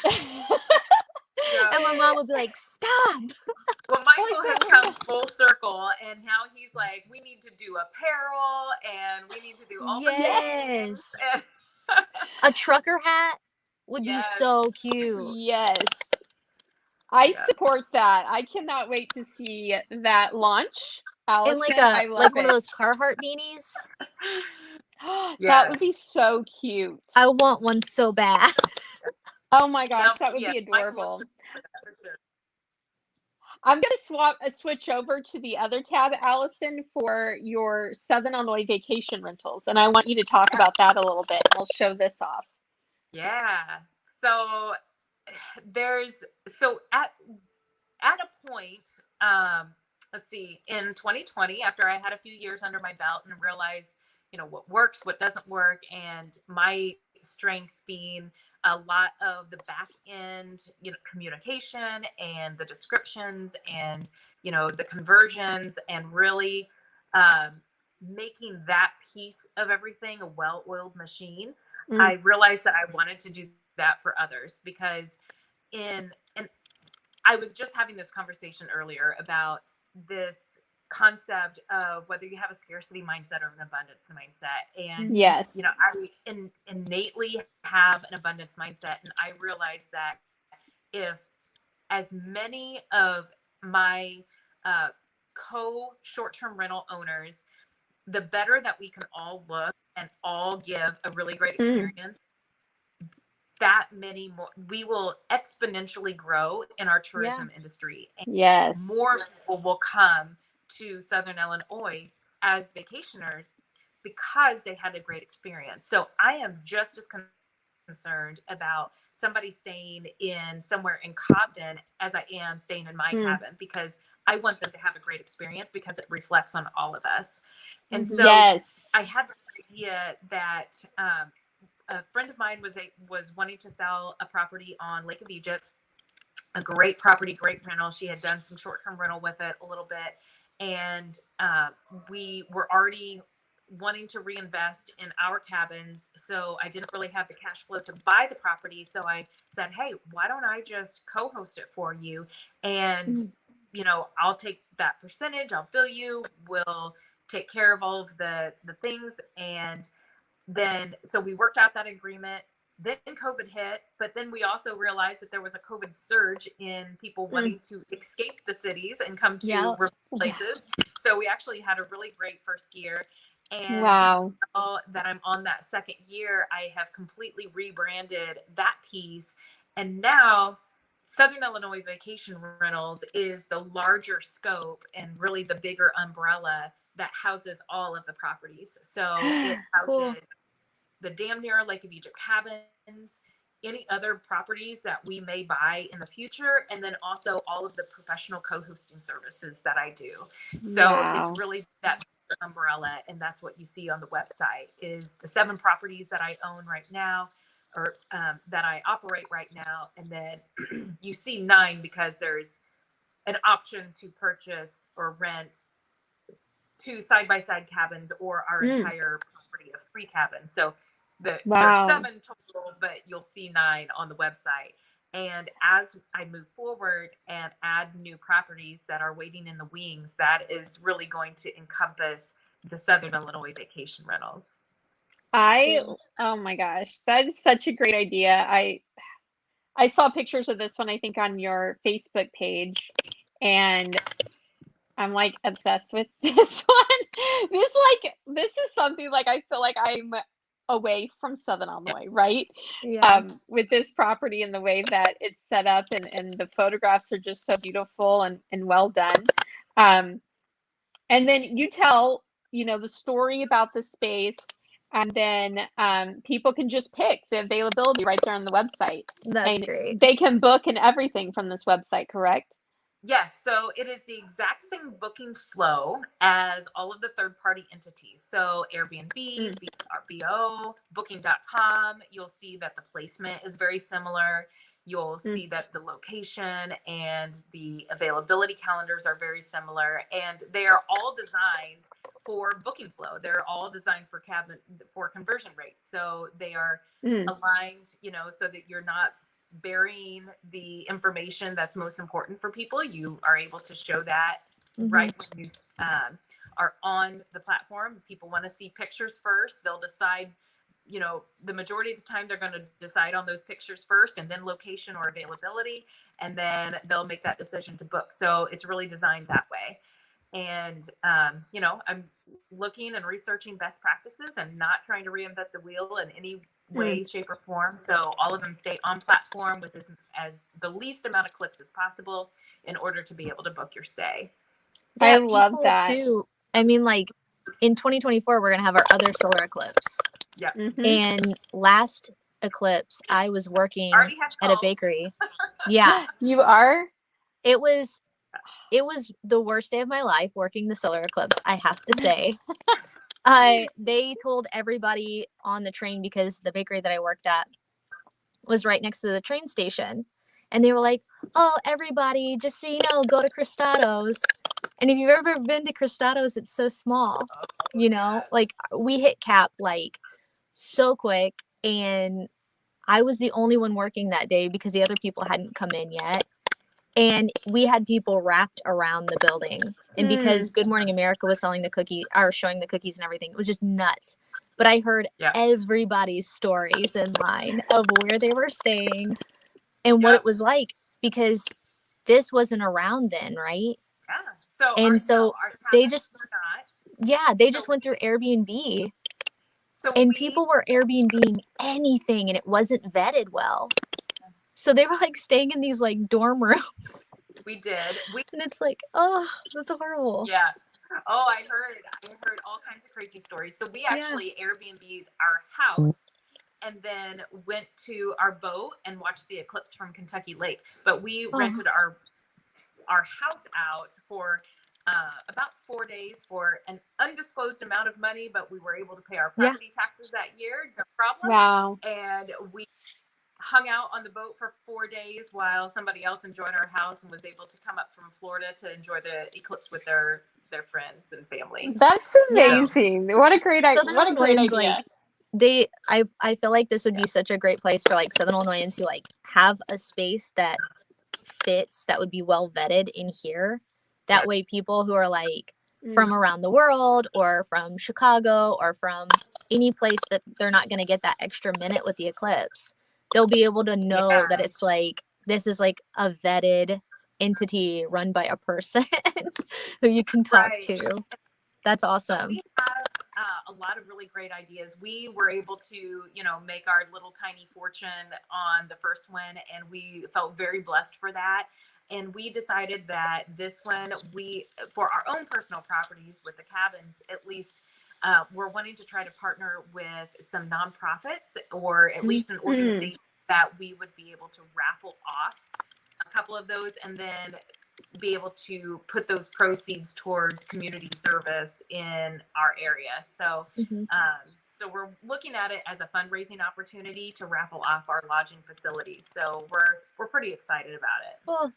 S2: And my mom would be like, stop.
S3: Well, Michael has come full circle, and now he's like, we need to do apparel, and we need to do all the things.
S2: A trucker hat would be so cute.
S1: Yes. I support that. I cannot wait to see that launch, Allison.
S2: And like one of those Carhartt beanies.
S1: That would be so cute.
S2: I want one so bad.
S1: Oh my gosh, that would be adorable. I'm going to switch over to the other tab, Allison, for your Southern Illinois vacation rentals. And I want you to talk about that a little bit. We'll show this off.
S3: Yeah. So at a point, let's see, in 2020, after I had a few years under my belt and realized, what works, what doesn't work, and my strength being a lot of the back end, communication and the descriptions and, the conversions, and really making that piece of everything a well-oiled machine. I realized that I wanted to do that for others, because and I was just having this conversation earlier about this concept of whether you have a scarcity mindset or an abundance mindset. And I innately have an abundance mindset, and I realized that if as many of my short-term rental owners, the better that we can all look and all give a really great experience, that many more, we will exponentially grow in our tourism industry. And more people will come to Southern Illinois as vacationers because they had a great experience. So I am just as concerned about somebody staying in somewhere in Cobden as I am staying in my cabin, because I want them to have a great experience, because it reflects on all of us. And so I had the idea that a friend of mine was wanting to sell a property on Lake of Egypt, a great property, great rental. She had done some short-term rental with it a little bit. And we were already wanting to reinvest in our cabins. So I didn't really have the cash flow to buy the property. So I said, hey, why don't I just co-host it for you? And, I'll take that percentage, I'll bill you, we'll take care of all of the things. And then, so we worked out that agreement. Then COVID hit, but then we also realized that there was a COVID surge in people wanting to escape the cities and come to remote places. So we actually had a really great first year. And now that I'm on that second year, I have completely rebranded that piece. And now Southern Illinois Vacation Rentals is the larger scope and really the bigger umbrella that houses all of the properties. So it houses the damn near Lake of Egypt cabins. any other properties that we may buy in the future, and then also all of the professional co-hosting services that I do. So
S1: Wow.
S3: it's really that umbrella, and that's what you see on the website is the 7 properties that I own right now, or that I operate right now, and then you see 9 because there's an option to purchase or rent 2 side-by-side cabins or our entire property of 3 cabins. So there's 7 total, but you'll see 9 on the website. And as I move forward and add new properties that are waiting in the wings, that is really going to encompass the Southern Illinois vacation rentals.
S1: Oh my gosh, that is such a great idea. I saw pictures of this one, I think, on your Facebook page, and I'm like obsessed with this one. This is something like I feel like I'm away from Southern Illinois, right?
S2: Yeah.
S1: With this property and the way that it's set up, and the photographs are just so beautiful and well done. And then you tell, the story about the space, and then people can just pick the availability right there on the website.
S2: That's
S1: and
S2: great.
S1: They can book and everything from this website, correct?
S3: Yes, so it is the exact same booking flow as all of the third-party entities. So Airbnb, VRBO, Booking.com, you'll see that the placement is very similar. You'll see that the location and the availability calendars are very similar, and they are all designed for booking flow. They're all designed for conversion rates. So they are aligned, so that you're not burying the information that's most important for people. You are able to show that right when you are on the platform. People want to see pictures first. They'll decide, the majority of the time they're going to decide on those pictures first, and then location or availability, and then they'll make that decision to book. So it's really designed that way. And, I'm looking and researching best practices and not trying to reinvent the wheel in any way, shape, or form. So all of them stay on platform with as the least amount of clicks as possible in order to be able to book your stay.
S1: I love that
S2: too. I mean, like in 2024, we're going to have our other solar eclipse.
S3: Yeah.
S2: And last eclipse, I was working at a bakery. Yeah.
S1: You are?
S2: It was the worst day of my life working the solar eclipse, I have to say. They told everybody on the train, because the bakery that I worked at was right next to the train station. And they were like, oh, everybody, just so you know, go to Cristado's. And if you've ever been to Cristado's, it's so small, like we hit cap like so quick. And I was the only one working that day because the other people hadn't come in yet. And we had people wrapped around the building. And because Good Morning America was selling the cookies, or showing the cookies and everything, it was just nuts. But I heard everybody's stories in line of where they were staying and what it was like, because this wasn't around then, right?
S3: Yeah. So
S2: they just went through Airbnb. And people were Airbnb-ing anything, and it wasn't vetted well. So they were like staying in these like dorm rooms.
S3: We did.
S2: And it's like, oh, that's horrible.
S3: Yeah. Oh, I heard all kinds of crazy stories. So we actually Airbnb'd our house and then went to our boat and watched the eclipse from Kentucky Lake. But we rented our house out for about 4 days for an undisclosed amount of money, but we were able to pay our property taxes that year, no problem.
S1: Wow.
S3: And we hung out on the boat for 4 days while somebody else enjoyed our house and was able to come up from Florida to enjoy the eclipse with their friends and family.
S1: That's amazing. What a great idea. What a great idea.
S2: Like, I feel like this would be such a great place for like Southern Illinoisans who like have a space that fits, that would be well vetted in here. That way people who are like from around the world or from Chicago or from any place that they're not going to get that extra minute with the eclipse, they'll be able to know that it's like, this is like a vetted entity run by a person who you can talk to. That's awesome.
S3: So we have a lot of really great ideas. We were able to, make our little tiny fortune on the first one, and we felt very blessed for that. And we decided that this one, for our own personal properties with the cabins, at least, we're wanting to try to partner with some nonprofits or at least an organization that we would be able to raffle off a couple of those and then be able to put those proceeds towards community service in our area. So, so we're looking at it as a fundraising opportunity to raffle off our lodging facilities. So we're pretty excited about it.
S2: Well,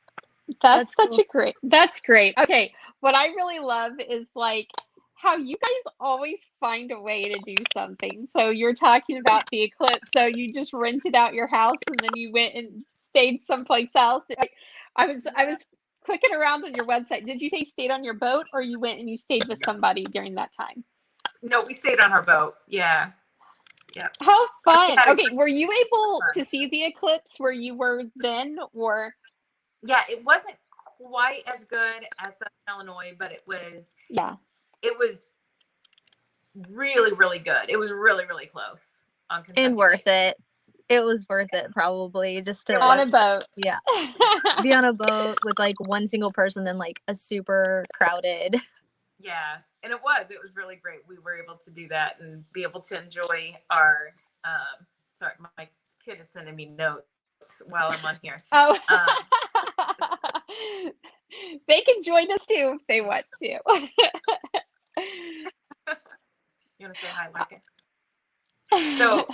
S1: that's such a great. That's great. Okay, what I really love is like how you guys always find a way to do something. So you're talking about the Eclipse. So you just rented out your house and then you went and stayed someplace else. I was clicking around on your website. Did you say you stayed on your boat, or you went and you stayed with somebody during that time?
S3: No, we stayed on our boat. Yeah. Yeah.
S1: How fun. Okay, were you able to see the eclipse where you were then, or?
S3: Yeah, it wasn't quite as good as Southern Illinois, but it was really, really good. It was really, really close on Kentucky.
S2: And worth it. It was worth it, probably, just to
S1: on a boat.
S2: Yeah, be on a boat with like one single person and like a super crowded.
S3: Yeah, and it was really great. We were able to do that and be able to enjoy our. Sorry, my kid is sending me notes while I'm on here.
S1: Oh, they can join us too if they want to.
S3: You want to say hi, Micah? So,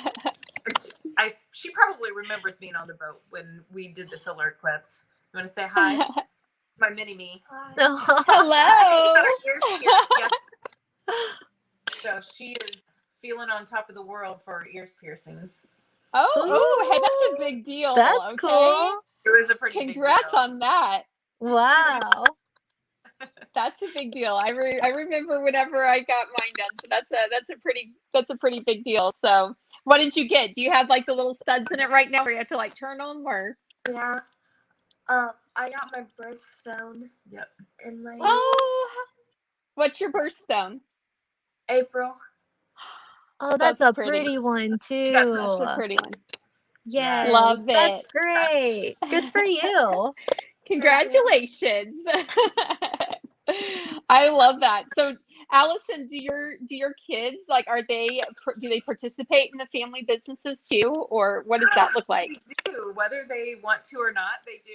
S3: she probably remembers being on the boat when we did the solar eclipse. You want to say hi? My mini me.
S1: Hello.
S3: So she is feeling on top of the world for ears piercings.
S1: Oh, hey, that's a big deal.
S2: That's cool.
S3: It was a pretty
S1: Congrats
S3: big deal.
S1: on that.
S2: Wow.
S1: That's a big deal. I remember whenever I got mine done. So that's a pretty big deal. So what did you get? Do you have like the little studs in it right now where you have to like turn them, or?
S4: Yeah. I got my birthstone.
S3: Yep.
S4: In my
S1: What's your birthstone?
S4: April.
S2: Oh, that's a pretty one too.
S1: That's a pretty one.
S2: Yes,
S1: love it.
S2: That's great. Good for you.
S1: Congratulations. I love that. So Allison, do your kids, like, do they participate in the family businesses too, or what does that look like?
S3: They do, whether they want to or not, they do.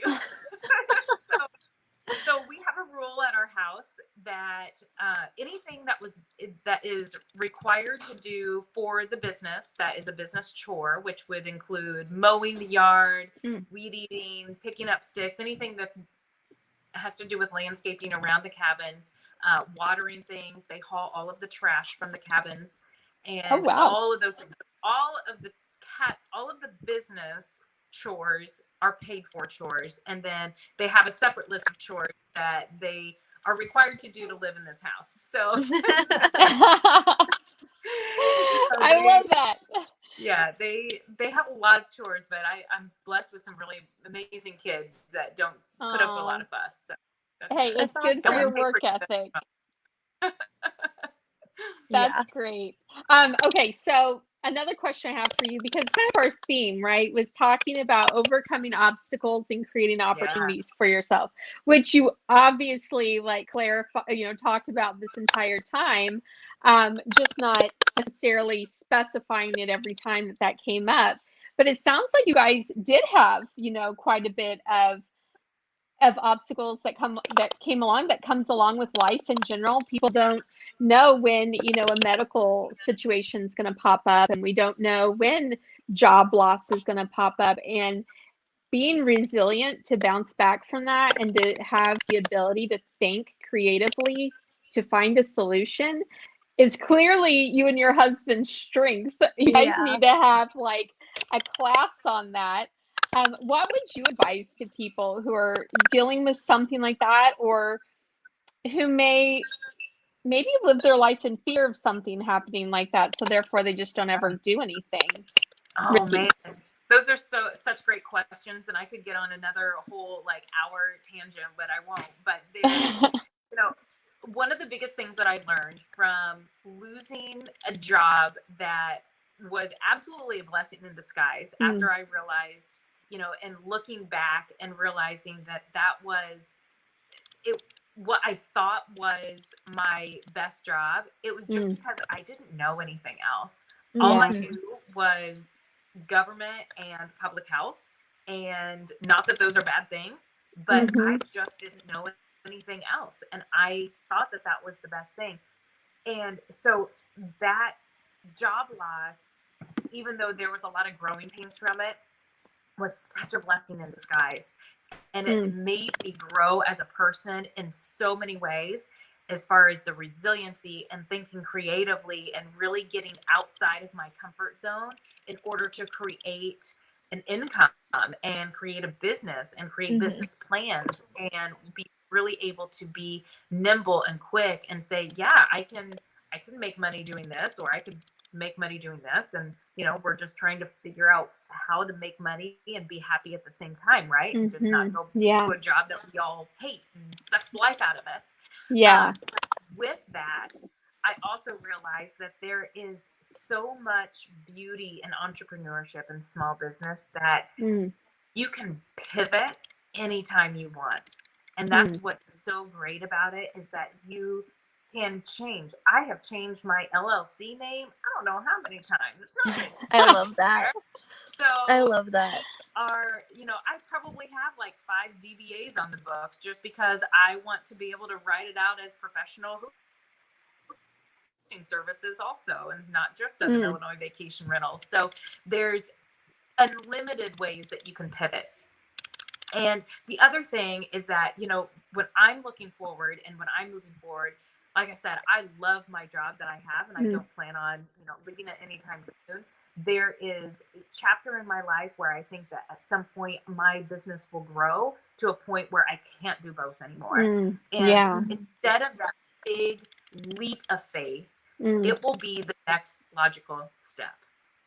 S3: So we have a rule at our house that anything that is required to do for the business, that is a business chore, which would include mowing the yard, weed eating, picking up sticks, anything has to do with landscaping around the cabins, watering things. They haul all of the trash from the cabins, and all of those things. All of the business chores are paid for chores, and then they have a separate list of chores that they are required to do to live in this house. So
S1: I love that.
S3: Yeah, they have a lot of chores, but I'm blessed with some really amazing kids that don't put up a lot of fuss. So
S1: it's good for your work ethic. That's great. Okay, so another question I have for you, because kind of our theme, right, was talking about overcoming obstacles and creating opportunities for yourself, which you obviously talked about this entire time, just not necessarily specifying it every time that came up. But it sounds like you guys did have, quite a bit of obstacles that comes along with life in general. People don't know when, a medical situation is going to pop up, and we don't know when job loss is going to pop up, and being resilient to bounce back from that and to have the ability to think creatively to find a solution is clearly you and your husband's strength. You guys need to have like a class on that. What would you advise to people who are dealing with something like that, or who may maybe live their life in fear of something happening like that, so therefore they just don't ever do anything?
S3: Oh man, those are such great questions, and I could get on another whole hour tangent, but I won't. But there's, one of the biggest things that I learned from losing a job that was absolutely a blessing in disguise after I realized, and looking back and realizing that was what I thought was my best job. It was just because I didn't know anything else. All I knew was government and public health. And not that those are bad things, but I just didn't know anything else. And I thought that that was the best thing. And so that job loss, even though there was a lot of growing pains from it, was such a blessing in disguise. And it made me grow as a person in so many ways, as far as the resiliency and thinking creatively and really getting outside of my comfort zone in order to create an income and create a business and create business plans and be really able to be nimble and quick and say, yeah, I can make money doing this, or I could make money doing this. And, you know, we're just trying to figure out how to make money and be happy at the same time, right? And just not go to a job that we all hate and sucks the life out of us. With that, I also realized that there is so much beauty in entrepreneurship and small business that you can pivot anytime you want. And that's what's so great about it, is that you can change. I have changed my LLC name, I don't know how many times. It's not very
S2: I love that.
S3: So
S2: I love that.
S3: You know, I probably have like 5 DBAs on the books just because I want to be able to write it out as professional hosting services also, and not just Southern Illinois Vacation Rentals. So there's unlimited ways that you can pivot. And the other thing is that, you know, when I'm looking forward and when I'm moving forward, like I said, I love my job that I have, and I don't plan on, you know, leaving it anytime soon. There is a chapter in my life where I think that at some point my business will grow to a point where I can't do both anymore. And instead of that big leap of faith, it will be the next logical step.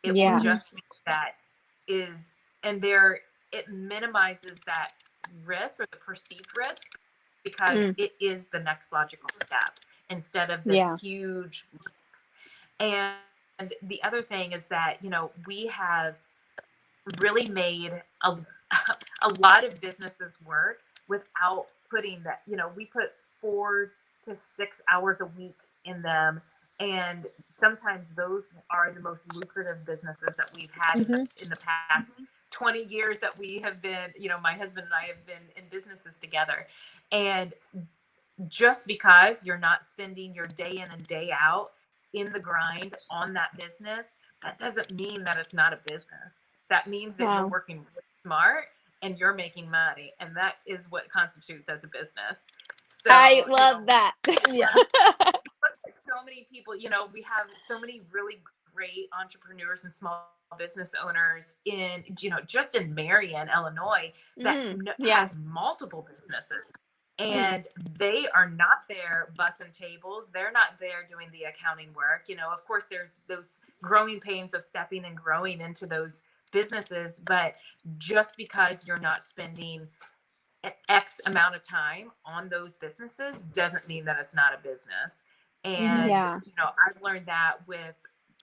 S3: It will just be that is, and there, it minimizes that risk or the perceived risk, because it is the next logical step instead of this huge leap. And the other thing is that, you know, we have really made a lot of businesses work without putting that, you know, we put 4 to 6 hours a week in them. And sometimes those are the most lucrative businesses that we've had in the past 20 years that we have been, you know, my husband and I have been in businesses together. And just because you're not spending your day in and day out in the grind on that business, that doesn't mean that it's not a business. That means that you're working really smart and you're making money. And that is what constitutes as a business. So
S1: I love that.
S3: So many people, you know, we have so many really great entrepreneurs and small business owners in, you know, just in Marion, Illinois, that has multiple businesses. And they are not there bussing tables. They're not there doing the accounting work. You know, of course, there's those growing pains of stepping and growing into those businesses. But just because you're not spending X amount of time on those businesses doesn't mean that it's not a business. And, you know, I've learned that with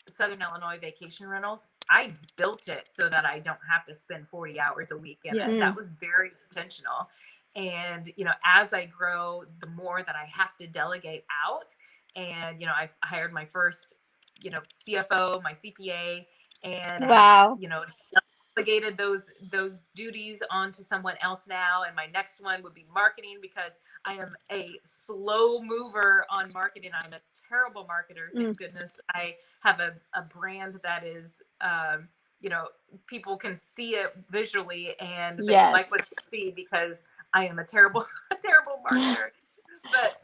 S3: Southern Illinois Vacation Rentals. I built it so that I don't have to spend 40 hours a week in it. That was very intentional. And, you know, as I grow, the more that I have to delegate out. And, you know, I hired my first, you know, CFO, my CPA, and, you know, delegated those duties onto someone else now. And my next one would be marketing, because I am a slow mover on marketing. I'm a terrible marketer. Thank goodness I have a brand that is, you know, people can see it visually and they like what they see, because I am a terrible marketer. But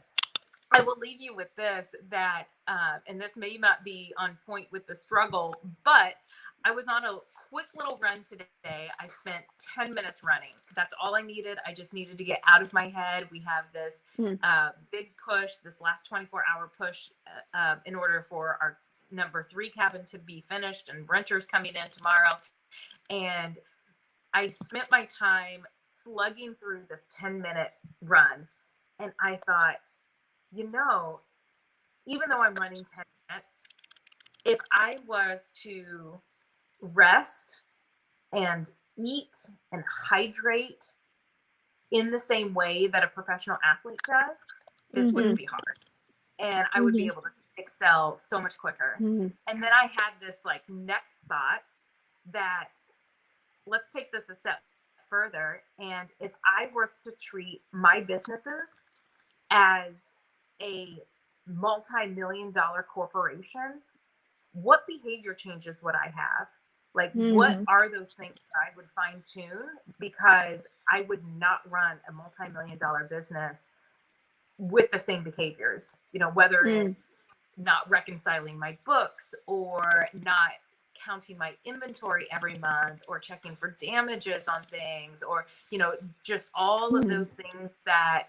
S3: I will leave you with this, that, and this may not be on point with the struggle, but I was on a quick little run today. I spent 10 minutes running. That's all I needed. I just needed to get out of my head. We have this big push, this last 24-hour push, in order for our number 3 cabin to be finished, and renters coming in tomorrow. And I spent my time slugging through this 10-minute run. And I thought, you know, even though I'm running 10 minutes, if I was to rest and eat and hydrate in the same way that a professional athlete does, this wouldn't be hard. And I would be able to excel so much quicker. And then I had this like next thought that let's take this a step further. And if I was to treat my businesses as a multi-million-dollar corporation, what behavior changes would I have? Like, what are those things that I would fine tune? Because I would not run a multi-million-dollar business with the same behaviors, whether it's not reconciling my books or not counting my inventory every month or checking for damages on things, or, just all of those things that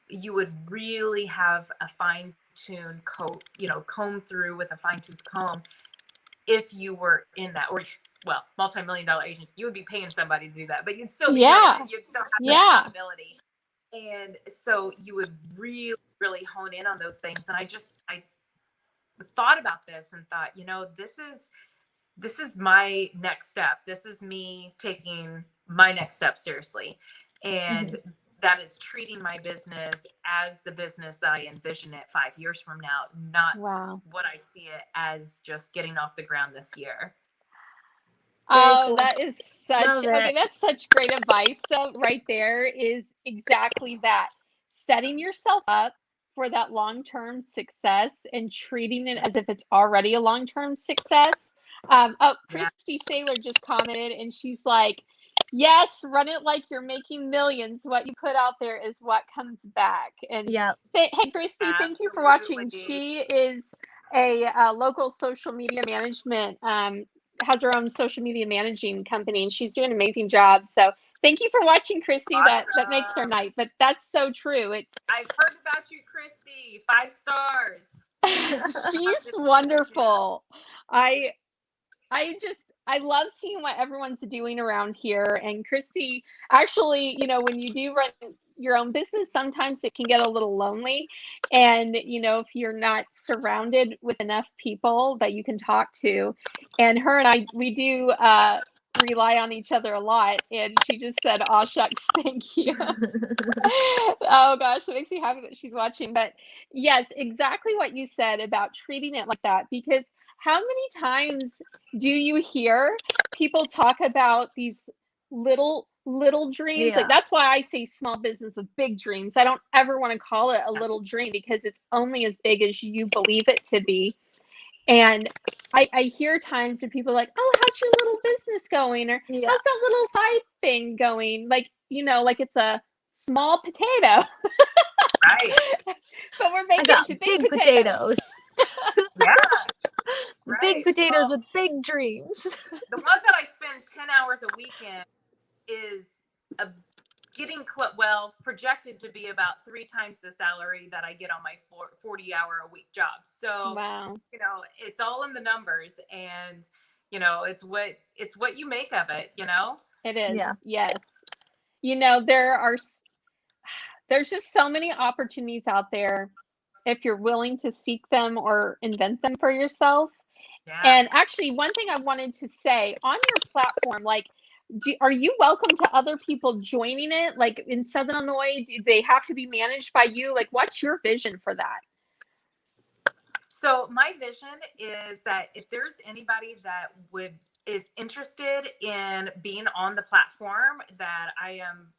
S3: you would really have a fine-tuned comb through with a fine-tooth comb if you were in that, or multi-million-dollar agents, you would be paying somebody to do that, but you'd still be doing it. You'd still have that ability. And so you would really, really hone in on those things. And I thought about this and thought, this is my next step. This is me taking my next step seriously. And that is treating my business as the business that I envision it 5 years from now, not what I see it as just getting off the ground this year.
S1: Oh, that is that's such great advice, though. Right there is exactly that. Setting yourself up for that long-term success and treating it as if it's already a long-term success. Christy Saylor just commented, and she's like, yes, run it like you're making millions. What you put out there is what comes back. And hey, Christy, thank you for watching. She is a local social media management, has her own social media managing company, and she's doing an amazing job. So thank you for watching, Christy. Awesome. That makes our night. But that's so true. I've
S3: heard about you, Christy. 5 stars.
S1: She's wonderful. I love seeing what everyone's doing around here. And Christy, actually, when you do run your own business, sometimes it can get a little lonely. And, if you're not surrounded with enough people that you can talk to, and her and I, we do rely on each other a lot. And she just said, "Aw, shucks, thank you." Oh gosh, it makes me happy that she's watching. But yes, exactly what you said about treating it like that, because how many times do you hear people talk about these little dreams? Like, that's why I say small business with big dreams. I don't ever want to call it a little dream, because it's only as big as you believe it to be. And I hear times when people are like, "Oh, how's your little business going?" Or "How's that little side thing going?" Like, like it's a small potato.
S3: Right.
S1: But we're making it to big potatoes.
S3: Right.
S2: Big potatoes with big dreams.
S3: The one that I spend 10 hours a week in is projected to be about 3 times the salary that I get on my 40-hour-a-week job. So, it's all in the numbers, and, it's what you make of it,
S1: It is. Yeah. Yes. There's just so many opportunities out there if you're willing to seek them or invent them for yourself. Yeah. And actually, one thing I wanted to say on your platform, like, are you welcome to other people joining it? Like in Southern Illinois, do they have to be managed by you? Like, what's your vision for that?
S3: So my vision is that if there's anybody that is interested in being on the platform, that I am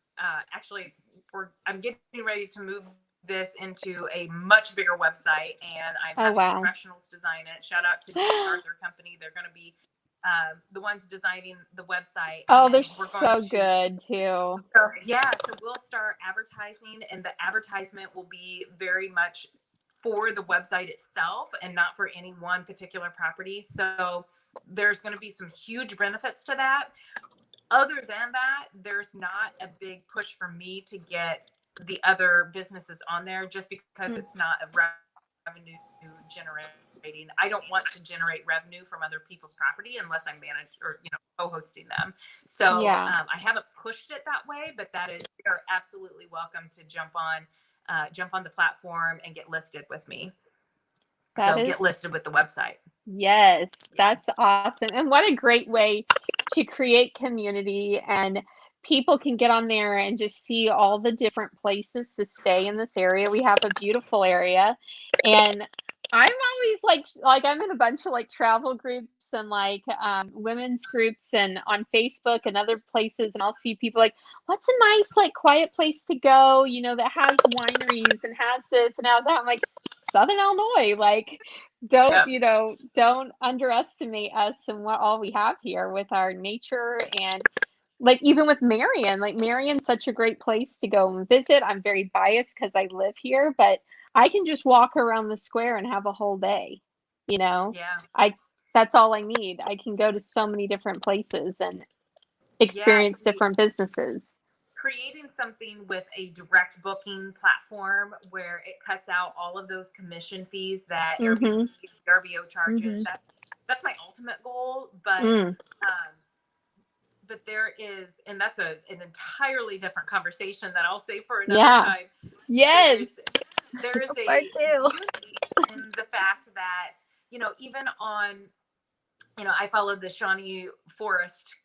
S3: I'm getting ready to move this into a much bigger website, and I'm having professionals design it. Shout out to Arthur Company. They're going to be the ones designing the website.
S1: Oh, they're so good too.
S3: So we'll start advertising, and the advertisement will be very much for the website itself and not for any one particular property. So there's going to be some huge benefits to that. Other than that, there's not a big push for me to get the other businesses on there, just because it's not a revenue generating. I don't want to generate revenue from other people's property unless I'm managed or co-hosting them. So I haven't pushed it that way, but you're absolutely welcome to jump on the platform and get listed with me. Get listed with the website.
S1: Yes, that's awesome. And what a great way to create community, and people can get on there and just see all the different places to stay in this area. We have a beautiful area, and I'm always like I'm in a bunch of like travel groups and like women's groups and on Facebook and other places, and I'll see people like, what's a nice like quiet place to go, you know, that has wineries and has this and has that. I'm like, Southern Illinois, like don't, you know, don't underestimate us and what all we have here with our nature. And like even with Marion, like Marion's such a great place to go and visit. I'm very biased because I live here, but I can just walk around the square and have a whole day, you know?
S3: Yeah.
S1: That's all I need. I can go to so many different places and experience different businesses.
S3: Creating something with a direct booking platform where it cuts out all of those commission fees that Airbnb, RVO charges. That's my ultimate goal, but there is, and that's an entirely different conversation that I'll say for another time.
S1: Yes.
S3: There is a beauty in the fact that, you know, even on, you know, I followed the Shawnee Forest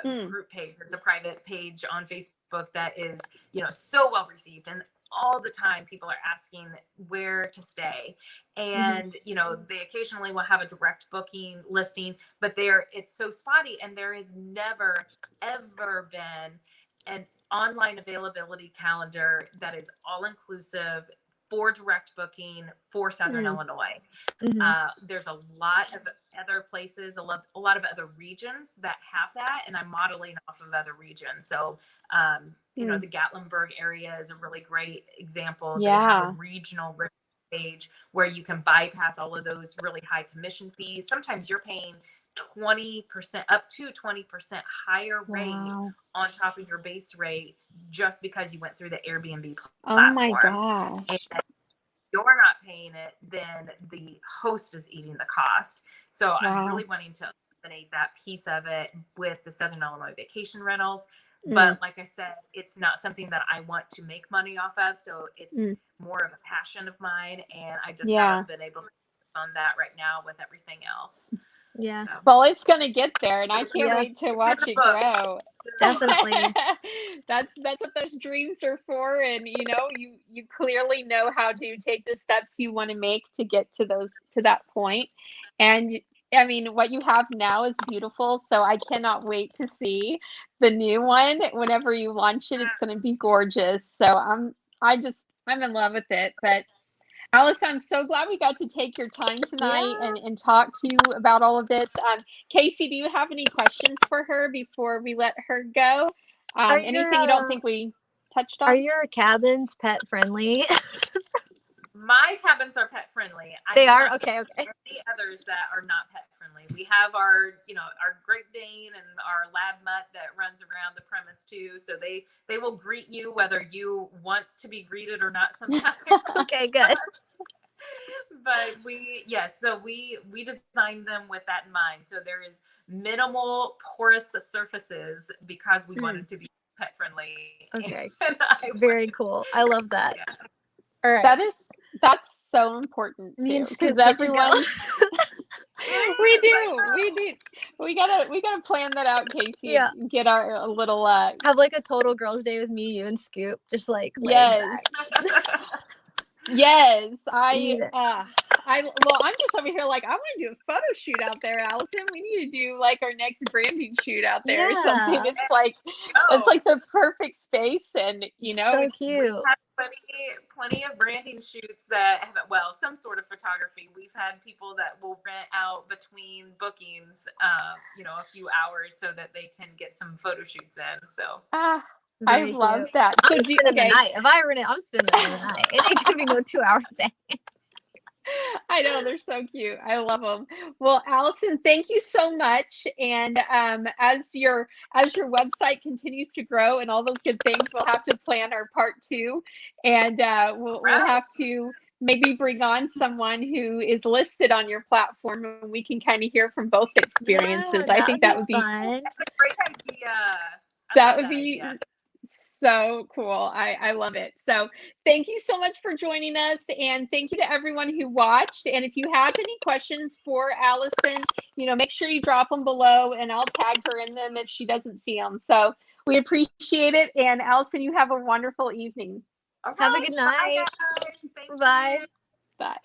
S3: group page. It's a private page on Facebook that is, you know, so well received, and all the time people are asking where to stay. And, you know, they occasionally will have a direct booking listing, but it's so spotty, and there has never, ever been an online availability calendar that is all inclusive for direct booking for Southern Illinois. There's a lot of other places, a lot of other regions that have that, and I'm modeling off of other regions. So, you know, the Gatlinburg area is a really great example. They have a regional page where you can bypass all of those really high commission fees. Sometimes you're paying 20% up to 20% higher rate on top of your base rate just because you went through the Airbnb platform.
S1: Oh my gosh.
S3: And if you're not paying it, then the host is eating the cost. So I'm really wanting to eliminate that piece of it with the Southern Illinois vacation rentals. But like I said, it's not something that I want to make money off of. So it's more of a passion of mine. And I just haven't been able to focus on that right now with everything else.
S2: Yeah.
S3: So.
S1: Well, it's going to get there, and I can't wait to watch it grow.
S2: Definitely.
S1: That's what those dreams are for. And, you know, you clearly know how to take the steps you want to make to get to that point. And I mean, what you have now is beautiful. So I cannot wait to see the new one. Whenever you launch it, it's going to be gorgeous. So I'm in love with it. But Alice, I'm so glad we got to take your time tonight and talk to you about all of this. Casey, do you have any questions for her before we let her go? Anything you don't think we touched on?
S2: Are your cabins pet friendly?
S3: My cabins are pet friendly.
S2: They are? Okay.
S3: The others that are not pet friendly. We have our Great Dane and our lab mutt that runs around the premise too. So they will greet you whether you want to be greeted or not sometimes.
S2: Okay, good.
S3: But we designed them with that in mind. So there is minimal porous surfaces because we wanted to be pet friendly.
S2: Okay. Very cool. I love that.
S3: Yeah.
S2: All right.
S1: That's so important because everyone we gotta plan that out, Casey.
S2: Yeah.
S1: Get our little
S2: have like a total girls' day with me, you, and Scoop. Just like
S1: Yes, I'm just over here like I want to do a photo shoot out there, Allison. We need to do like our next branding shoot out there or something. It's like the perfect space, and you know,
S2: so cute.
S3: We have plenty of branding shoots that have some sort of photography. We've had people that will rent out between bookings, a few hours so that they can get some photo shoots in. So.
S1: I love that.
S2: So I'm spending the night. If I rent it, I'm spending the night. It ain't gonna be no 2-hour thing.
S1: I know, they're so cute. I love them. Well, Allison, thank you so much. And as your website continues to grow and all those good things, we'll have to plan our part 2, and we'll have to maybe bring on someone who is listed on your platform, and we can kind of hear from both experiences. I think that would be
S3: fun. That's a great idea.
S1: That would be so cool. I love it. So thank you so much for joining us, and thank you to everyone who watched. And if you have any questions for Allison, make sure you drop them below, and I'll tag her in them if she doesn't see them. So we appreciate it. And Allison, you have a wonderful evening.
S2: Have a good night.
S3: Bye.
S2: Bye.
S1: Bye.